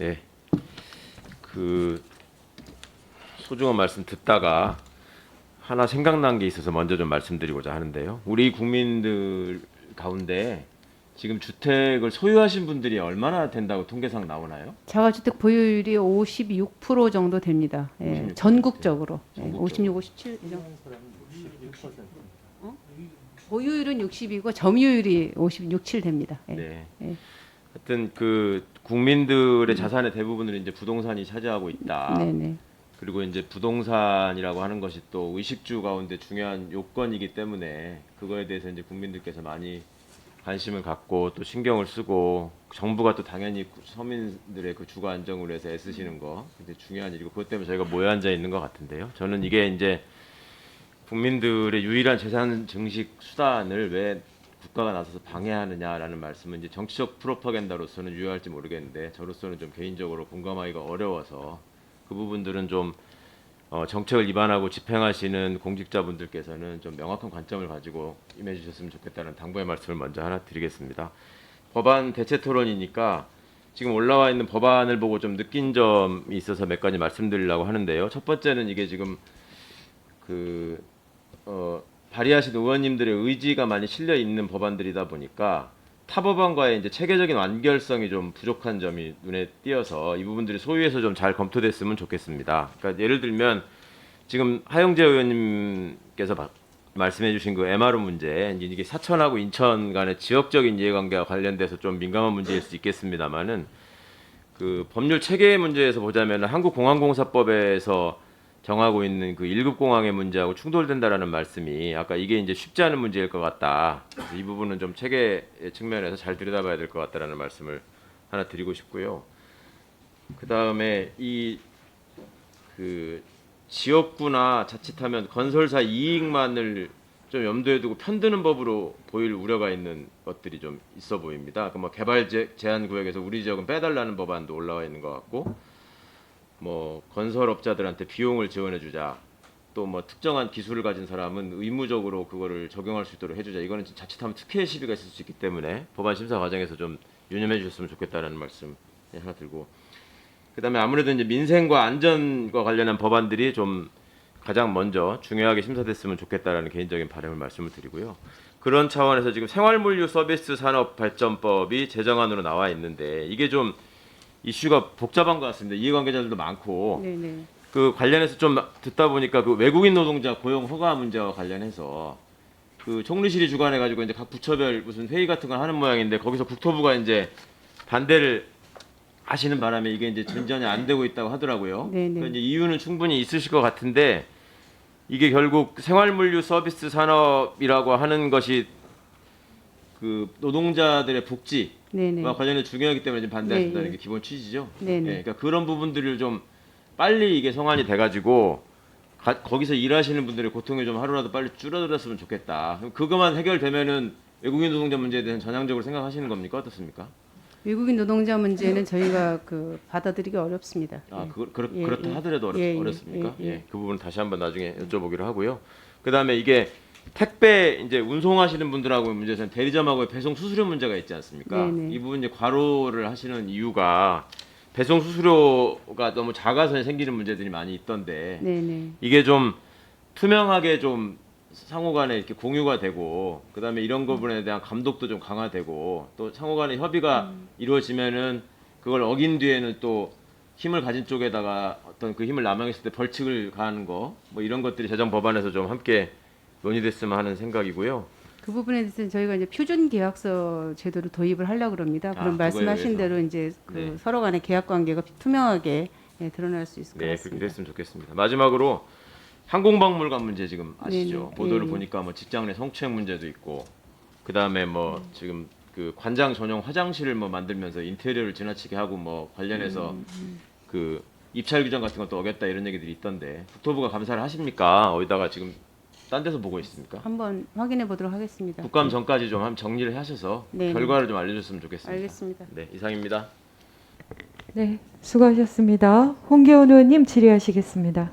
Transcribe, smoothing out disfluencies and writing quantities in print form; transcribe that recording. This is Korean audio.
네, 그 소중한 말씀 듣다가 하나 생각난 게 있어서 먼저 좀 말씀드리고자 하는데요. 우리 국민들 가운데 지금 주택을 소유하신 분들이 얼마나 된다고 통계상 나오나요? 자가주택 보유율이 56% 정도 됩니다. 예, 56%. 전국적으로. 예, 전국적으로. 56, 57 이런. 어? 보유율은 60이고 점유율이 56, 7 됩니다. 예. 네. 예. 하여튼 그 국민들의 자산의 대부분을 이제 부동산이 차지하고 있다. 네네. 그리고 이제 부동산이라고 하는 것이 또 의식주 가운데 중요한 요건이기 때문에 그거에 대해서 이제 국민들께서 많이 관심을 갖고 또 신경을 쓰고 정부가 또 당연히 서민들의 그 주거 안정을 위해서 애쓰시는 거 굉장히 중요한 일이고 그것 때문에 저희가 모여 앉아 있는 것 같은데요. 저는 이게 이제 국민들의 유일한 재산 증식 수단을 왜 국가가 나서서 방해하느냐라는 말씀은 이제 정치적 프로파간다로서는 유효할지 모르겠는데 저로서는 좀 개인적으로 공감하기가 어려워서 그 부분들은 좀 정책을 입안하고 집행하시는 공직자분들께서는 좀 명확한 관점을 가지고 임해 주셨으면 좋겠다는 당부의 말씀을 먼저 하나 드리겠습니다. 법안 대체 토론이니까 지금 올라와 있는 법안을 보고 좀 느낀 점이 있어서 몇 가지 말씀드리려고 하는데요. 첫 번째는 이게 지금 발의하신 의원님들의 의지가 많이 실려 있는 법안들이다 보니까 타 법안과의 이제 체계적인 완결성이 좀 부족한 점이 눈에 띄어서 이 부분들이 소위에서 좀 잘 검토됐으면 좋겠습니다. 그러니까 예를 들면 지금 하영재 의원님께서 말씀해주신 그 MRO 문제, 이게 사천하고 인천 간의 지역적인 이해관계와 관련돼서 좀 민감한 문제일 수 있겠습니다만은 그 법률 체계 문제에서 보자면 한국공항공사법에서 정하고 있는 그 1급 공항의 문제하고 충돌된다라는 말씀이 아까 이게 이제 쉽지 않은 문제일 것 같다. 그래서 이 부분은 좀 체계 측면에서 잘 들여다봐야 될 것 같다라는 말씀을 하나 드리고 싶고요. 그 다음에 이 그 지역구나 자칫하면 건설사 이익만을 좀 염두에 두고 편드는 법으로 보일 우려가 있는 것들이 좀 있어 보입니다. 그 뭐 개발 제한 구역에서 우리 지역은 빼달라는 법안도 올라와 있는 것 같고. 뭐 건설업자들한테 비용을 지원해 주자. 또 뭐 특정한 기술을 가진 사람은 의무적으로 그거를 적용할 수 있도록 해주자. 이거는 자칫하면 특혜 시비가 있을 수 있기 때문에 법안 심사 과정에서 좀 유념해 주셨으면 좋겠다는 말씀 하나 들고. 그다음에 아무래도 이제 민생과 안전과 관련한 법안들이 좀 가장 먼저 중요하게 심사됐으면 좋겠다라는 개인적인 바람을 말씀을 드리고요. 그런 차원에서 지금 생활물류 서비스 산업 발전법이 제정안으로 나와 있는데 이게 좀 이슈가 복잡한 것 같습니다. 이해관계자들도 많고 네네. 그 관련해서 좀 듣다 보니까 그 외국인 노동자 고용 허가 문제와 관련해서 그 총리실이 주관해 가지고 이제 각 부처별 무슨 회의 같은 걸 하는 모양인데 거기서 국토부가 이제 반대를 하시는 바람에 이게 이제 진전이 안 되고 있다고 하더라고요. 네네. 그러니까 이제 이유는 충분히 있으실 것 같은데 이게 결국 생활물류 서비스 산업이라고 하는 것이 그 노동자들의 복지 네네. 관련해 중요하기 때문에 지금 반대하신다는 네, 게 기본 취지죠. 네네. 예, 그러니까 그런 부분들을 좀 빨리 이게 성안이 돼가지고 거기서 일하시는 분들의 고통이 좀 하루라도 빨리 줄어들었으면 좋겠다. 그럼 그것만 해결되면은 외국인 노동자 문제에 대해서 전향적으로 생각하시는 겁니까? 어떻습니까? 외국인 노동자 문제는 저희가 그 받아들이기 어렵습니다. 아, 예. 그렇다 예, 하더라도 예, 예, 어렵습니까? 예, 예. 예, 그 부분 다시 한번 나중에 여쭤보기로 하고요. 그 다음에 이게 택배 이제 운송하시는 분들하고 문제에서는 대리점하고의 배송 수수료 문제가 있지 않습니까? 네네. 이 부분 이제 과로를 하시는 이유가 배송 수수료가 너무 작아서 생기는 문제들이 많이 있던데 네네. 이게 좀 투명하게 좀 상호간에 이렇게 공유가 되고 그다음에 이런 부분에 대한 감독도 좀 강화되고 또 상호간에 협의가 이루어지면은 그걸 어긴 뒤에는 또 힘을 가진 쪽에다가 어떤 그 힘을 남용했을 때 벌칙을 가하는 거 뭐 이런 것들이 제정 법안에서 좀 함께 논의됐으면 하는 생각이고요. 그 부분에 대해서는 저희가 이제 표준 계약서 제도를 도입을 하려고 합니다. 그럼 그거에 말씀하신 대해서. 대로 이제 그 네. 서로 간의 계약 관계가 투명하게 드러날 수 있을 것 네, 그렇게 같습니다. 됐으면 좋겠습니다. 마지막으로 항공박물관 문제 지금 아시죠? 네네. 보도를 예. 보니까 뭐 직장 내 성추행 문제도 있고 그다음에 뭐 지금 그 관장 전용 화장실을 뭐 만들면서 인테리어를 지나치게 하고 뭐 관련해서 그 입찰 규정 같은 것도 어겼다 이런 얘기들이 있던데 국토부가 감사를 하십니까? 어디다가 지금 딴 데서 보고 있습니까? 한번 확인해 보도록 하겠습니다. 국감 전까지 좀 한번 정리를 하셔서 네. 결과를 좀 알려줬으면 좋겠습니다. 알겠습니다. 네, 이상입니다. 네, 수고하셨습니다. 홍계원 의원님 질의하시겠습니다.